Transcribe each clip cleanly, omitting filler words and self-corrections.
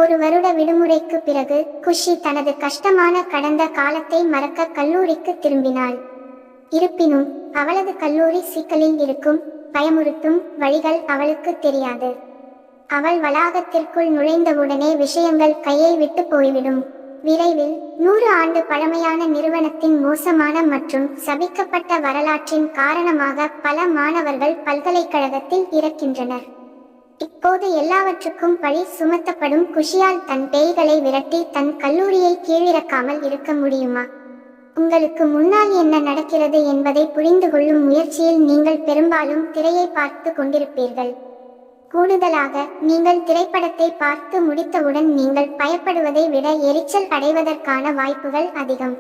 ஒரு வருட விடுமுறைக்கு பிறகு குஷி தனது கஷ்டமான கடந்த காலத்தை மறக்க கல்லூரிக்கு திரும்பினாள். இருப்பினும் அவளது கல்லூரி சிக்கலில் இருக்கும் பயமுறுத்தும் வழிகள் அவளுக்கு தெரியாது. அவள் வளாகத்திற்குள் நுழைந்தவுடனே விஷயங்கள் கையை விட்டு போய்விடும். விரைவில் 100 ஆண்டு பழமையான நிறுவனத்தின் மோசமான மற்றும் சபிக்கப்பட்ட வரலாற்றின் காரணமாக பல மாணவர்கள் பல்கலைக்கழகத்தில் இறக்கின்றனர். இப்போது எல்லாவற்றுக்கும் பழி சுமத்தப்படும் குஷியால் தன் பேய்களை விரட்டி தன் கல்லூரியை கீழிறக்காமல் இருக்க முடியுமா? உங்களுக்கு முன்னால் என்ன நடக்கிறது என்பதை புரிந்து கொள்ளும் முயற்சியில் நீங்கள் பெரும்பாலும் திரையை பார்த்து கொண்டிருப்பீர்கள். கூடுதலாக நீங்கள் திரைப்படத்தை பார்த்து முடித்தவுடன் நீங்கள் பயப்படுவதை விட எரிச்சல் அடைவதற்கான வாய்ப்புகள் அதிகம்.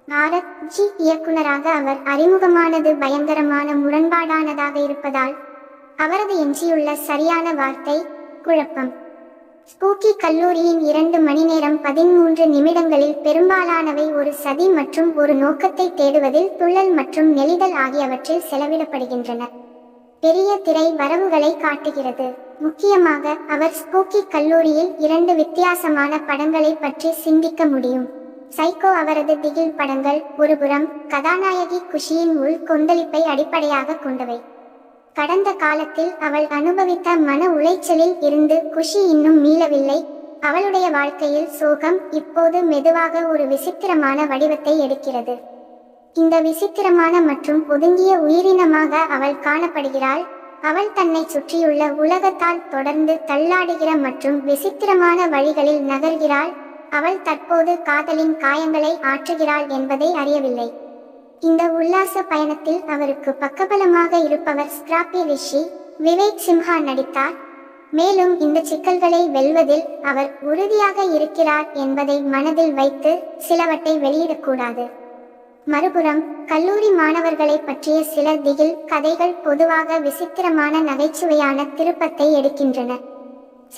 பாரத் ஜி இயக்குனராக அவர் அறிமுகமானது பயங்கரமான முரண்பாடானதாக இருப்பதால் அவரது எஞ்சியுள்ள சரியான வார்த்தை குழப்பம். ஸ்பூக்கி கல்லூரியின் 2 மணி நேரம் 13 நிமிடங்களில் பெரும்பாலானவை ஒரு சதி மற்றும் ஒரு நோக்கத்தை தேடுவதில் துள்ளல் மற்றும் நெளிதல் ஆகியவற்றில் செலவிடப்படுகின்றன. பெரிய திரை வரவுகளை காட்டுகிறது. முக்கியமாக அவர் ஸ்பூக்கி கல்லூரியில் 2 வித்தியாசமான படங்களை பற்றி சிந்திக்க முடியும். சைக்கோ அவரது திகில் படங்கள் ஒருபுறம் கதாநாயகி குஷியின் உள் கொந்தளிப்பை அடிப்படையாக கொண்டவை. கடந்த காலத்தில் அவள் அனுபவித்த மன உளைச்சலில் இருந்து குஷி இன்னும் மீளவில்லை. அவளுடைய வாழ்க்கையில் சோகம் இப்போது மெதுவாக ஒரு விசித்திரமான வடிவத்தை எடுக்கிறது. இந்த விசித்திரமான மற்றும் ஒதுங்கிய உயிரினமாக அவள் காணப்படுகிறாள். அவள் தன்னை சுற்றியுள்ள உலகத்தால் தொடர்ந்து தள்ளாடுகிற மற்றும் விசித்திரமான வழிகளில் நகர்கிறாள். அவள் தற்போது காதலின் காயங்களை ஆற்றுகிறாள் என்பதை அறியவில்லை. இந்த உல்லாச பயணத்தில் அவருக்கு பக்கபலமாக இருப்பவர் ஸ்கிராப்பி ரிஷி. விவேக் சிம்ஹா நடித்தார். மேலும் இந்த சிக்கல்களை வெல்வதில் அவர் உறுதியாக இருக்கிறார் என்பதை மனதில் வைத்து சிலவற்றை வெளியிடக்கூடாது. மறுபுறம் கல்லூரி மாணவர்களை பற்றிய சில திகில் கதைகள் பொதுவாக விசித்திரமான நகைச்சுவையான திருப்பத்தை எடுக்கின்றன.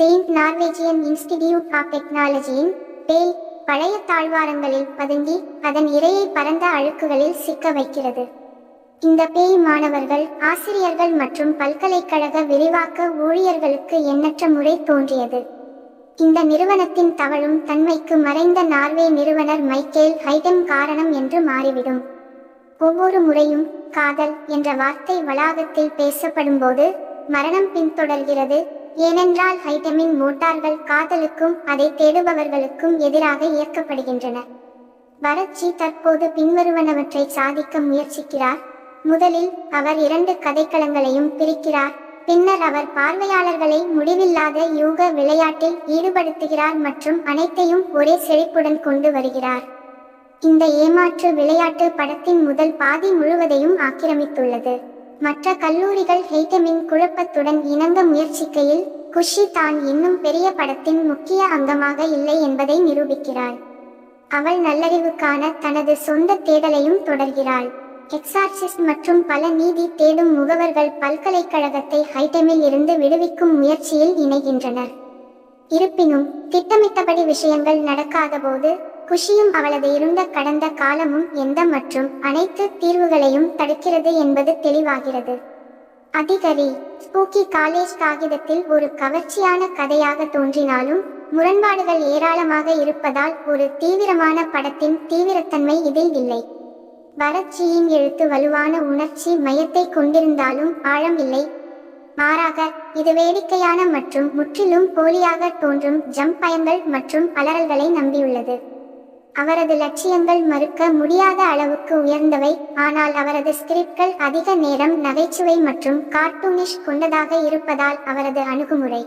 செயின்ட் நார்வேஜியன் இன்ஸ்டிடியூட் ஆஃப் டெக்னாலஜியின் பேய் பழைய தாழ்வாரங்களில் பதுங்கி அதன் இரையை பரந்த அழுக்குகளில் சிக்க வைக்கிறது. இந்த பேய் மாணவர்கள், ஆசிரியர்கள் மற்றும் பல்கலைக்கழக விரிவாக்க ஊழியர்களுக்கு எண்ணற்ற முறை தோன்றியது. இந்த நிறுவனத்தின் தவழும் தன்மைக்கு மறைந்த நார்வே நிறுவனர் மைக்கேல் ஹைடெம் காரணம் என்று மாறிவிடும். ஒவ்வொரு முறையும் காதல் என்ற வார்த்தை வளாகத்தில் பேசப்படும்போது மரணம் பின்தொடர்கிறது. ஏனென்றால் ஹைடெமின் மோட்டார்கள் காதலுக்கும் அதை தேடுபவர்களுக்கும் எதிராக இயக்கப்படுகின்றன. பரத் ஜி தற்போது பின்வருவனவற்றை சாதிக்க முயற்சிக்கிறார். முதலில் அவர் 2 கதைக்களங்களையும் பிரிக்கிறார். பின்னர் அவர் பார்வையாளர்களை முடிவில்லாத யூக விளையாட்டில் ஈடுபடுத்துகிறார் மற்றும் அனைத்தையும் ஒரே செழிப்புடன் கொண்டு வருகிறார். இந்த ஏமாற்று விளையாட்டு படத்தின் முதல் பாதி முழுவதையும் ஆக்கிரமித்துள்ளது. மற்ற கல்லூரிகள் ஹைடெமின் குழப்பத்துடன் இணங்க முயற்சிக்கையில் குஷி தான் இன்னும் பெரிய படத்தின் முக்கிய அங்கமாக இல்லை என்பதை நிரூபிக்கிறாள். அவள் நல்லறிவுக்கான தனது சொந்த தேடலையும் தொடர்கிறாள். எக்ஸார்சிஸ்ட் மற்றும் பல நீதி தேடும் முகவர்கள் பல்கலைக்கழகத்தை ஹைடெமில் இருந்து விடுவிக்கும் முயற்சியில் இணைகின்றனர். இருப்பினும் திட்டமிட்டபடி விஷயங்கள் நடக்காத போது குஷியும் அவளது இருண்ட கடந்த காலமும் எந்த மற்றும் அனைத்து தீர்வுகளையும் தடுக்கிறது என்பது தெளிவாகிறது. அதிகாரி ஸ்பூக்கி காலேஜ் காகிதத்தில் ஒரு கவர்ச்சியான கதையாக தோன்றினாலும் முரண்பாடுகள் ஏராளமாக இருப்பதால் ஒரு தீவிரமான படத்தின் தீவிரத்தன்மை இதில் இல்லை. பரத் ஜியின் எழுத்து வலுவான உணர்ச்சி மையத்தை கொண்டிருந்தாலும் ஆழம் இல்லை. மாறாக இது வேடிக்கையான மற்றும் முற்றிலும் போலியாக தோன்றும் ஜம்ப் பயங்கள் மற்றும் அலறல்களை நம்பியுள்ளது. அவரது லட்சியங்கள் மறுக்க முடியாத அளவுக்கு உயர்ந்தவை, ஆனால் அவரது ஸ்கிரிப்ட்கள் அதிக நேரம் நகைச்சுவை மற்றும் கார்ட்டூனிஷ் கொண்டதாக இருப்பதால் அவரது அணுகுமுறை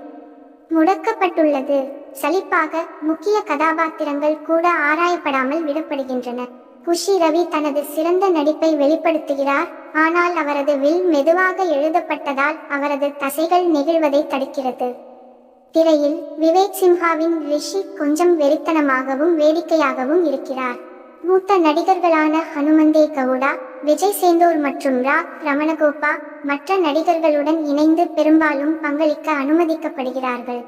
முடக்கப்பட்டுள்ளது. சலிப்பாக முக்கிய கதாபாத்திரங்கள் கூட ஆராயப்படாமல் விடப்படுகின்றன. குஷி ரவி தனது சிறந்த நடிப்பை வெளிப்படுத்துகிறார், ஆனால் அவரது வில் மெதுவாக எழுதப்பட்டதால் அவரது தசைகள் நெகிழ்வதை தடுக்கிறது. திரையில் விவேக் சிம்ஹாவின் ரிஷி கொஞ்சம் வெறித்தனமாகவும் வேடிக்கையாகவும் இருக்கிறார். மூத்த நடிகர்களான ஹனுமந்தே கவுடா, விஜய் சேந்தூர் மற்றும் ரமணகோபா மற்ற நடிகர்களுடன் இணைந்து பெரும்பாலும் பங்களிக்க அனுமதிக்கப்படுகிறார்கள்.